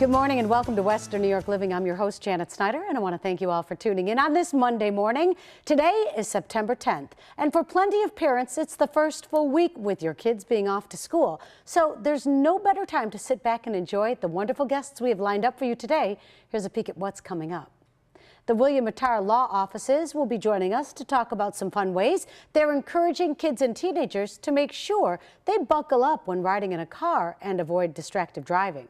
Good morning and welcome to Western New York Living. I'm your host, Janet Snyder, and I want to thank you all for tuning in on this Monday morning. Today is September 10th, and for plenty of parents, it's the first full week with your kids being off to school. So there's no better time to sit back and enjoy the wonderful guests we have lined up for you today. Here's a peek at what's coming up. The William Mattar Law Offices will be joining us to talk about some fun ways they're encouraging kids and teenagers to make sure they buckle up when riding in a car and avoid distracted driving.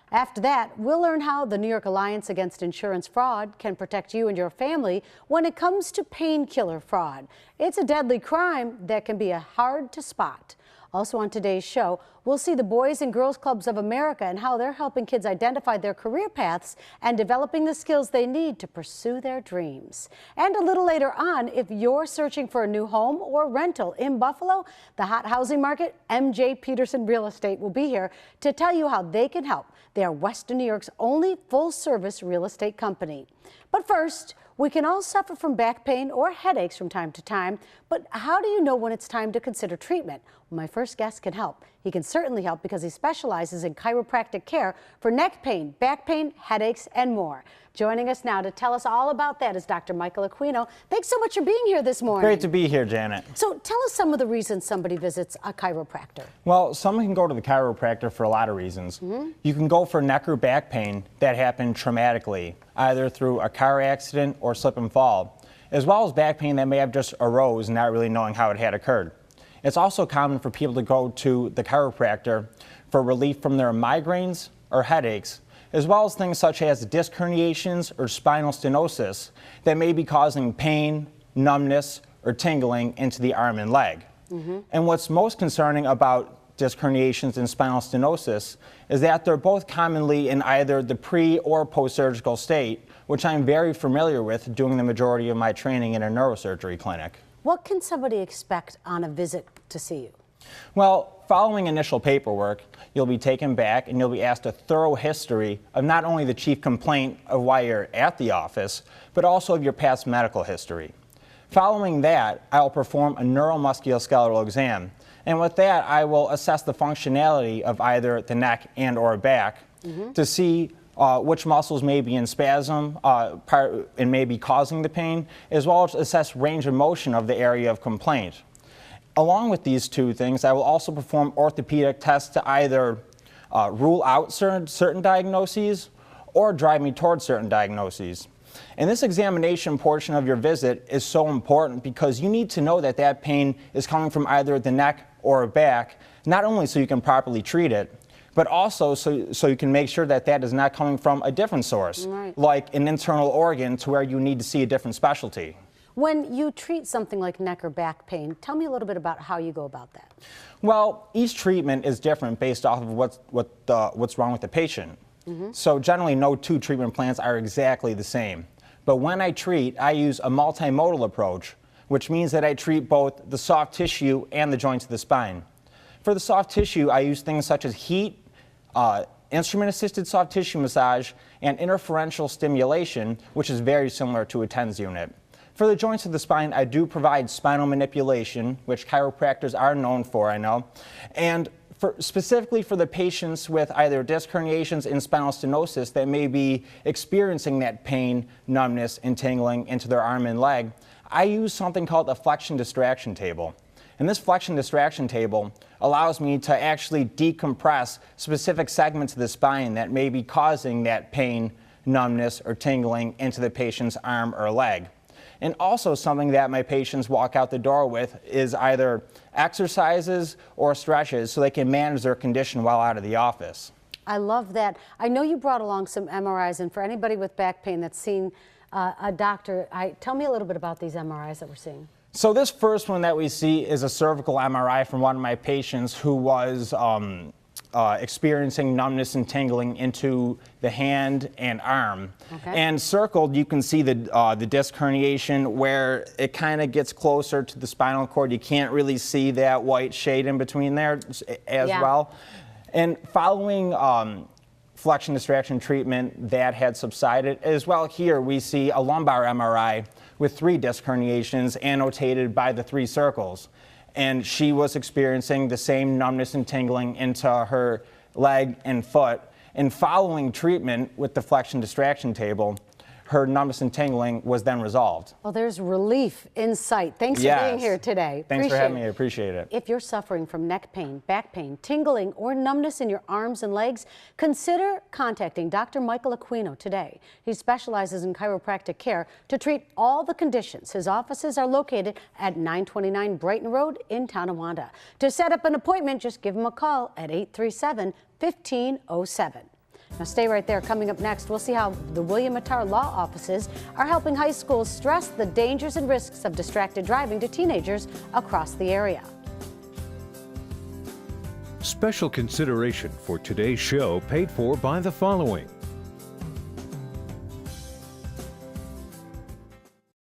After that, we'll learn how the New York Alliance Against Insurance Fraud can protect you and your family when it comes to painkiller fraud. It's a deadly crime that can be hard to spot. Also on today's show, we'll see the Boys and Girls Clubs of America and how they're helping kids identify their career paths and developing the skills they need to pursue their dreams. And a little later on, if you're searching for a new home or rental in Buffalo, the hot housing market, MJ Peterson Real Estate will be here to tell you how they can help. They are Western New York's only full-service real estate company. But first, we can all suffer from back pain or headaches from time to time, but how do you know when it's time to consider treatment? Well, my first guest can help. He can certainly help because he specializes in chiropractic care for neck pain, back pain, headaches, and more. Joining us now to tell us all about that is Dr. Michael Aquino. Thanks so much for being here this morning. Great to be here, Janet. So tell us some of the reasons somebody visits a chiropractor. Well, someone can go to the chiropractor for a lot of reasons. You can go for neck or back pain that happened traumatically, either through a car accident or slip and fall, as well as back pain that may have just arose not really knowing how it had occurred. It's also common for people to go to the chiropractor for relief from their migraines or headaches, as well as things such as disc herniations or spinal stenosis that may be causing pain, numbness, or tingling into the arm and leg. And what's most concerning about disc herniations and spinal stenosis is that they're both commonly in either the pre or post-surgical state, which I'm very familiar with doing the majority of my training in a neurosurgery clinic. What can somebody expect on a visit to see you? Well, following initial paperwork, you'll be taken back and you'll be asked a thorough history of not only the chief complaint of why you're at the office, but also of your past medical history. Following that, I'll perform a neuromusculoskeletal exam. And with that, I will assess the functionality of either the neck and or back to see which muscles may be in spasm and may be causing the pain, as well as assess range of motion of the area of complaint. Along with these two things, I will also perform orthopedic tests to either rule out certain diagnoses or drive me towards certain diagnoses. And this examination portion of your visit is so important because you need to know that that pain is coming from either the neck or back, not only so you can properly treat it, but also so you can make sure that that is not coming from a different source, like an internal organ to where you need to see a different specialty. When you treat something like neck or back pain, tell me a little bit about how you go about that. Well, each treatment is different based off of what's wrong with the patient. So generally, no two treatment plans are exactly the same. But when I treat, I use a multimodal approach, which means that I treat both the soft tissue and the joints of the spine. For the soft tissue, I use things such as heat, instrument-assisted soft tissue massage, and interferential stimulation, which is very similar to a TENS unit. For the joints of the spine, I do provide spinal manipulation, which chiropractors are known for, I know. And specifically for the patients with either disc herniations and spinal stenosis that may be experiencing that pain, numbness, and tingling into their arm and leg, I use something called a flexion distraction table. And this flexion distraction table allows me to actually decompress specific segments of the spine that may be causing that pain, numbness, or tingling into the patient's arm or leg. And also something that my patients walk out the door with is either exercises or stretches so they can manage their condition while out of the office. I love that. I know you brought along some MRIs, and for anybody with back pain that's seen a doctor, tell me a little bit about these MRIs that we're seeing. So this first one that we see is a cervical MRI from one of my patients who was experiencing numbness and tingling into the hand and arm. And circled, you can see the disc herniation where it kind of gets closer to the spinal cord. You can't really see that white shade in between there as well. And following flexion distraction treatment, that had subsided. As well, here we see a lumbar MRI with 3 disc herniations annotated by the 3 circles. And she was experiencing the same numbness and tingling into her leg and foot. And following treatment with the flexion distraction table, her numbness and tingling was then resolved. Well, there's relief in sight. Thanks for being here today. Thanks for having me. I appreciate it. If you're suffering from neck pain, back pain, tingling, or numbness in your arms and legs, consider contacting Dr. Michael Aquino today. He specializes in chiropractic care to treat all the conditions. His offices are located at 929 Brighton Road in Tonawanda. To set up an appointment, just give him a call at 837-1507. Now stay right there. Coming up next, we'll see how the William Attar Law Offices are helping high schools stress the dangers and risks of distracted driving to teenagers across the area. Special consideration for today's show paid for by the following: